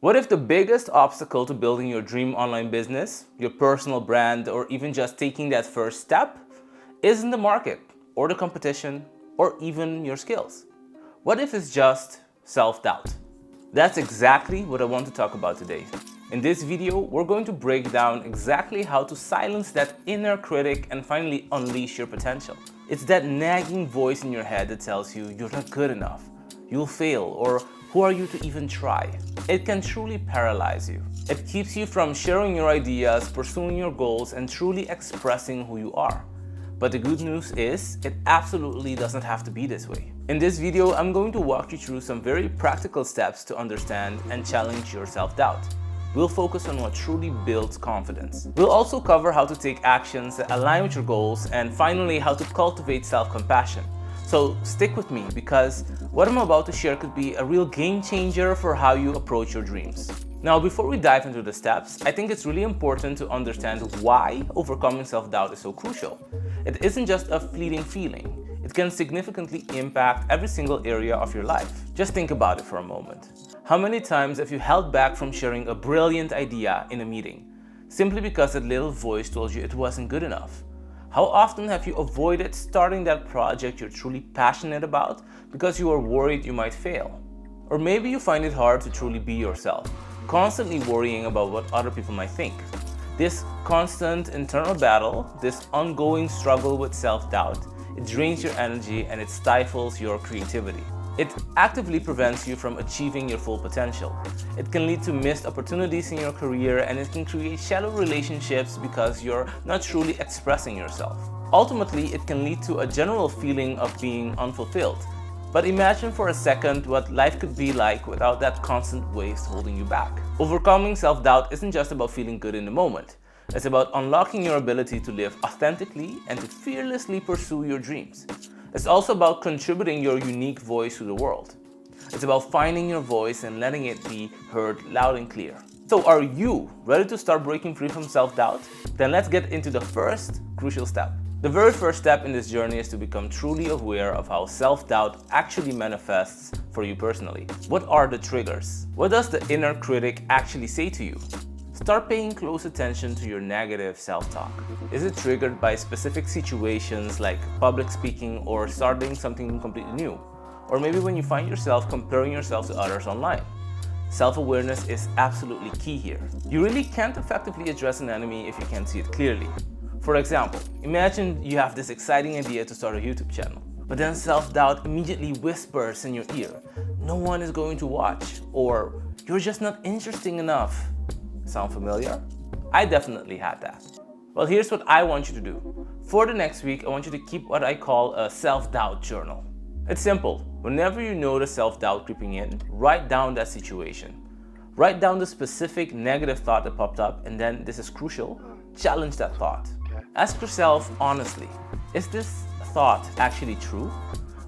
What if the biggest obstacle to building your dream online business, your personal brand, or even just taking that first step isn't the market, or the competition, or even your skills? What if it's just self-doubt? That's exactly what I want to talk about today. In this video, we're going to break down exactly how to silence that inner critic and finally unleash your potential. It's that nagging voice in your head that tells you you're not good enough, you'll fail, or who are you to even try? It can truly paralyze you. It keeps you from sharing your ideas, pursuing your goals, and truly expressing who you are. But the good news is, it absolutely doesn't have to be this way. In this video, I'm going to walk you through some very practical steps to understand and challenge your self-doubt. We'll focus on what truly builds confidence. We'll also cover how to take actions that align with your goals, and finally, how to cultivate self-compassion. So stick with me, because what I'm about to share could be a real game changer for how you approach your dreams. Now, before we dive into the steps, I think it's really important to understand why overcoming self-doubt is so crucial. It isn't just a fleeting feeling. It can significantly impact every single area of your life. Just think about it for a moment. How many times have you held back from sharing a brilliant idea in a meeting, simply because that little voice told you it wasn't good enough? How often have you avoided starting that project you're truly passionate about because you are worried you might fail? Or maybe you find it hard to truly be yourself, constantly worrying about what other people might think. This constant internal battle, this ongoing struggle with self-doubt, it drains your energy and it stifles your creativity. It actively prevents you from achieving your full potential. It can lead to missed opportunities in your career, and it can create shallow relationships because you're not truly expressing yourself. Ultimately, it can lead to a general feeling of being unfulfilled. But imagine for a second what life could be like without that constant waste holding you back. Overcoming self-doubt isn't just about feeling good in the moment. It's about unlocking your ability to live authentically and to fearlessly pursue your dreams. It's also about contributing your unique voice to the world. It's about finding your voice and letting it be heard loud and clear. So are you ready to start breaking free from self-doubt? Then let's get into the first crucial step. The very first step in this journey is to become truly aware of how self-doubt actually manifests for you personally. What are the triggers? What does the inner critic actually say to you? Start paying close attention to your negative self-talk. Is it triggered by specific situations like public speaking or starting something completely new? Or maybe when you find yourself comparing yourself to others online? Self-awareness is absolutely key here. You really can't effectively address an enemy if you can't see it clearly. For example, imagine you have this exciting idea to start a YouTube channel, but then self-doubt immediately whispers in your ear, "No one is going to watch," or "You're just not interesting enough." Sound familiar? I definitely had that. Well, here's what I want you to do. For the next week, I want you to keep what I call a self-doubt journal. It's simple. Whenever you notice self-doubt creeping in, write down that situation. Write down the specific negative thought that popped up, and then, this is crucial, challenge that thought. Ask yourself honestly, is this thought actually true?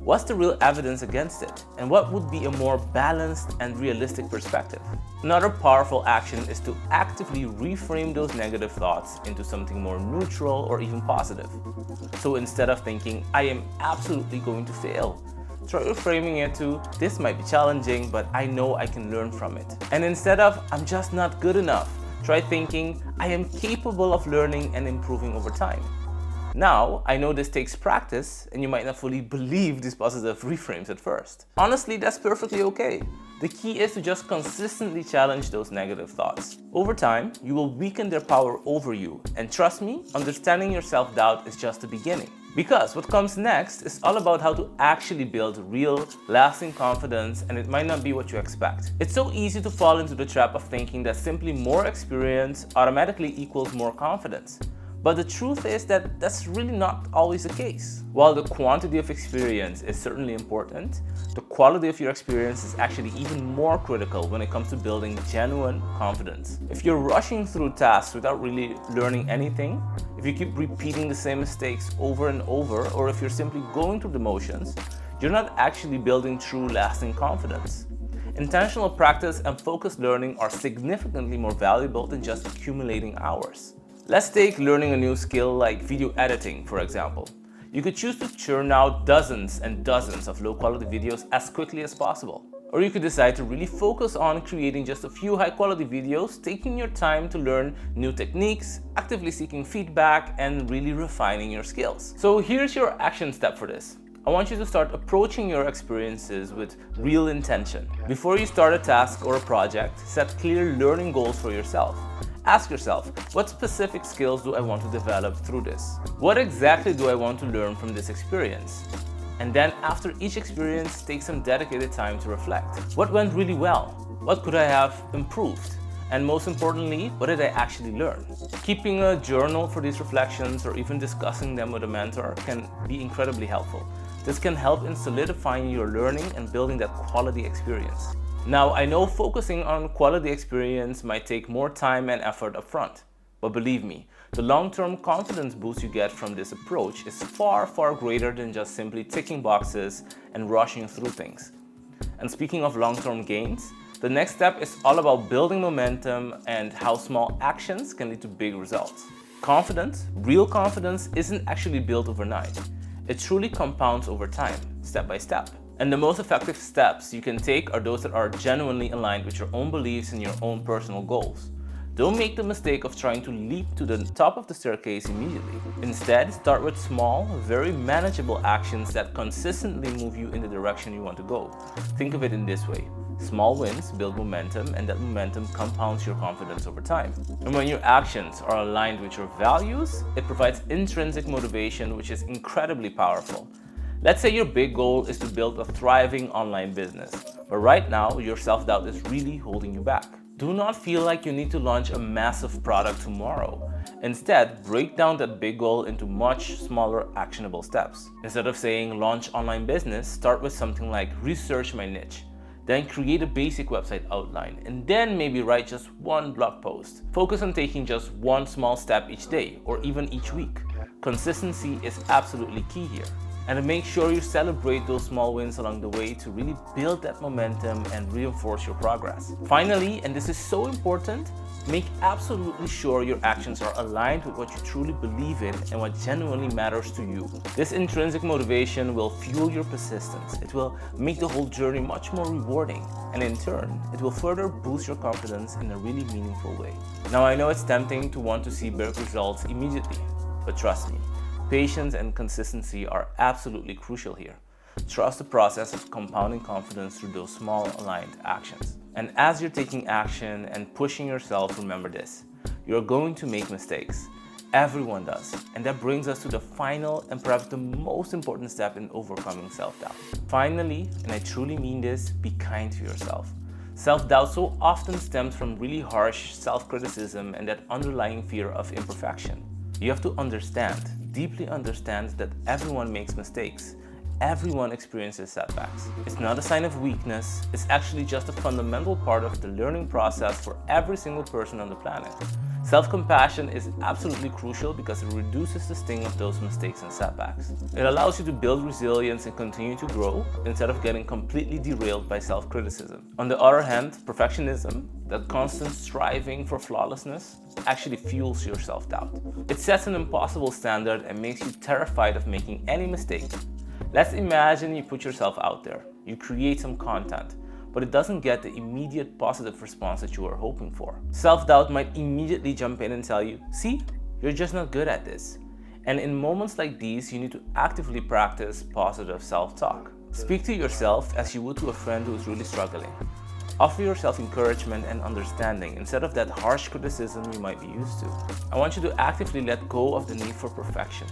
What's the real evidence against it? And what would be a more balanced and realistic perspective? Another powerful action is to actively reframe those negative thoughts into something more neutral or even positive. So instead of thinking, "I am absolutely going to fail," try reframing it to, "This might be challenging, but I know I can learn from it." And instead of, "I'm just not good enough," try thinking, "I am capable of learning and improving over time." Now, I know this takes practice, and you might not fully believe these positive reframes at first. Honestly, that's perfectly okay. The key is to just consistently challenge those negative thoughts. Over time, you will weaken their power over you, and trust me, understanding your self-doubt is just the beginning. Because what comes next is all about how to actually build real, lasting confidence, and it might not be what you expect. It's so easy to fall into the trap of thinking that simply more experience automatically equals more confidence. But the truth is that that's really not always the case. While the quantity of experience is certainly important, the quality of your experience is actually even more critical when it comes to building genuine confidence. If you're rushing through tasks without really learning anything, if you keep repeating the same mistakes over and over, or if you're simply going through the motions, you're not actually building true lasting confidence. Intentional practice and focused learning are significantly more valuable than just accumulating hours. Let's take learning a new skill like video editing, for example. You could choose to churn out dozens and dozens of low-quality videos as quickly as possible. Or you could decide to really focus on creating just a few high-quality videos, taking your time to learn new techniques, actively seeking feedback, and really refining your skills. So here's your action step for this. I want you to start approaching your experiences with real intention. Before you start a task or a project, set clear learning goals for yourself. Ask yourself, what specific skills do I want to develop through this? What exactly do I want to learn from this experience? And then after each experience, take some dedicated time to reflect. What went really well? What could I have improved? And most importantly, what did I actually learn? Keeping a journal for these reflections or even discussing them with a mentor can be incredibly helpful. This can help in solidifying your learning and building that quality experience. Now, I know focusing on quality experience might take more time and effort upfront, but believe me, the long-term confidence boost you get from this approach is far, far greater than just simply ticking boxes and rushing through things. And speaking of long-term gains, the next step is all about building momentum and how small actions can lead to big results. Confidence, real confidence, isn't actually built overnight. It truly compounds over time, step by step. And the most effective steps you can take are those that are genuinely aligned with your own beliefs and your own personal goals. Don't make the mistake of trying to leap to the top of the staircase immediately. Instead, start with small, very manageable actions that consistently move you in the direction you want to go. Think of it in this way. Small wins build momentum, and that momentum compounds your confidence over time. And when your actions are aligned with your values, it provides intrinsic motivation, which is incredibly powerful. Let's say your big goal is to build a thriving online business, but right now your self-doubt is really holding you back. Do not feel like you need to launch a massive product tomorrow. Instead, break down that big goal into much smaller actionable steps. Instead of saying launch online business, start with something like research my niche. Then create a basic website outline, and then maybe write just one blog post. Focus on taking just one small step each day or even each week. Consistency is absolutely key here. And make sure you celebrate those small wins along the way to really build that momentum and reinforce your progress. Finally, and this is so important, make absolutely sure your actions are aligned with what you truly believe in and what genuinely matters to you. This intrinsic motivation will fuel your persistence. It will make the whole journey much more rewarding, and in turn, it will further boost your confidence in a really meaningful way. Now, I know it's tempting to want to see big results immediately, but trust me, patience and consistency are absolutely crucial here. Trust the process of compounding confidence through those small aligned actions. And as you're taking action and pushing yourself, remember this: you're going to make mistakes. Everyone does. And that brings us to the final and perhaps the most important step in overcoming self-doubt. Finally, and I truly mean this, be kind to yourself. Self-doubt so often stems from really harsh self-criticism and that underlying fear of imperfection. You have to understand, deeply understand, that everyone makes mistakes. Everyone experiences setbacks. It's not a sign of weakness, it's actually just a fundamental part of the learning process for every single person on the planet. Self-compassion is absolutely crucial because it reduces the sting of those mistakes and setbacks. It allows you to build resilience and continue to grow instead of getting completely derailed by self-criticism. On the other hand, perfectionism, that constant striving for flawlessness, actually fuels your self-doubt. It sets an impossible standard and makes you terrified of making any mistake. Let's imagine you put yourself out there, you create some content, but it doesn't get the immediate positive response that you are hoping for. Self-doubt might immediately jump in and tell you, see, you're just not good at this. And in moments like these, you need to actively practice positive self-talk. Speak to yourself as you would to a friend who is really struggling. Offer yourself encouragement and understanding instead of that harsh criticism you might be used to. I want you to actively let go of the need for perfection.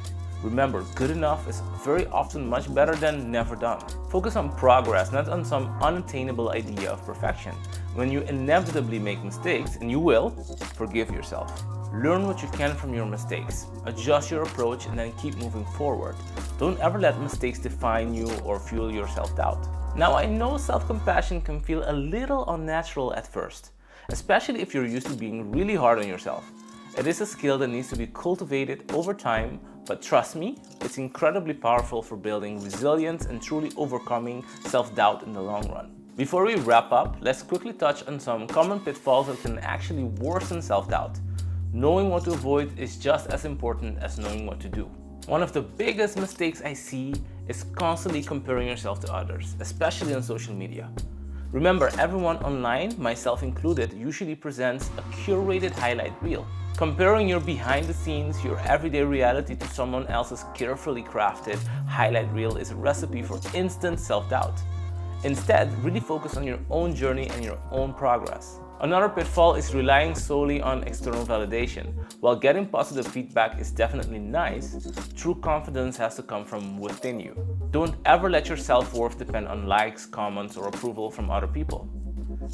Remember, good enough is very often much better than never done. Focus on progress, not on some unattainable idea of perfection. When you inevitably make mistakes, and you will, forgive yourself. Learn what you can from your mistakes, adjust your approach, and then keep moving forward. Don't ever let mistakes define you or fuel your self-doubt. Now, I know self-compassion can feel a little unnatural at first, especially if you're used to being really hard on yourself. It is a skill that needs to be cultivated over time, but trust me, it's incredibly powerful for building resilience and truly overcoming self-doubt in the long run. Before we wrap up, let's quickly touch on some common pitfalls that can actually worsen self-doubt. Knowing what to avoid is just as important as knowing what to do. One of the biggest mistakes I see is constantly comparing yourself to others, especially on social media. Remember, everyone online, myself included, usually presents a curated highlight reel. Comparing your behind the scenes, your everyday reality to someone else's carefully crafted highlight reel is a recipe for instant self-doubt. Instead, really focus on your own journey and your own progress. Another pitfall is relying solely on external validation. While getting positive feedback is definitely nice, true confidence has to come from within you. Don't ever let your self-worth depend on likes, comments, or approval from other people.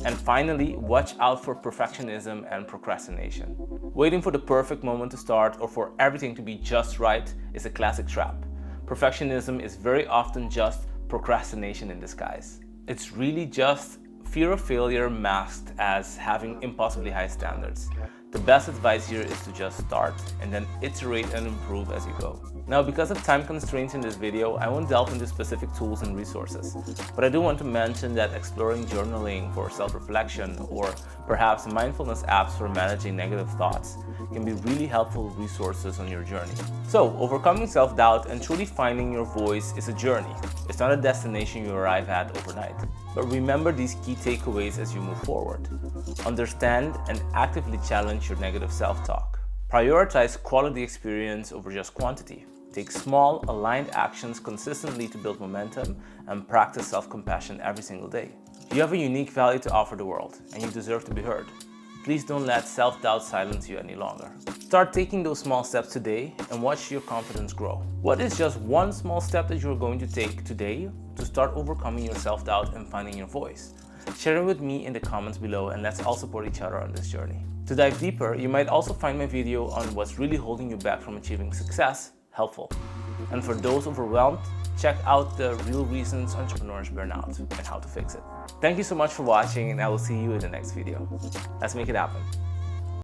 And finally, watch out for perfectionism and procrastination. Waiting for the perfect moment to start or for everything to be just right is a classic trap. Perfectionism is very often just procrastination in disguise. It's really just fear of failure masked as having impossibly high standards. The best advice here is to just start and then iterate and improve as you go. Now, because of time constraints in this video, I won't delve into specific tools and resources, but I do want to mention that exploring journaling for self-reflection or perhaps mindfulness apps for managing negative thoughts can be really helpful resources on your journey. So, overcoming self-doubt and truly finding your voice is a journey. It's not a destination you arrive at overnight. But remember these key takeaways as you move forward. Understand and actively challenge your negative self-talk. Prioritize quality experience over just quantity. Take small, aligned actions consistently to build momentum and practice self-compassion every single day. You have a unique value to offer the world, and you deserve to be heard. Please don't let self-doubt silence you any longer. Start taking those small steps today and watch your confidence grow. What is just one small step that you're going to take today to start overcoming your self-doubt and finding your voice? Share it with me in the comments below, and let's all support each other on this journey. To dive deeper, you might also find my video on what's really holding you back from achieving success helpful. And for those overwhelmed, check out the real reasons entrepreneurs burn out and how to fix it. Thank you so much for watching, and I will see you in the next video. Let's make it happen.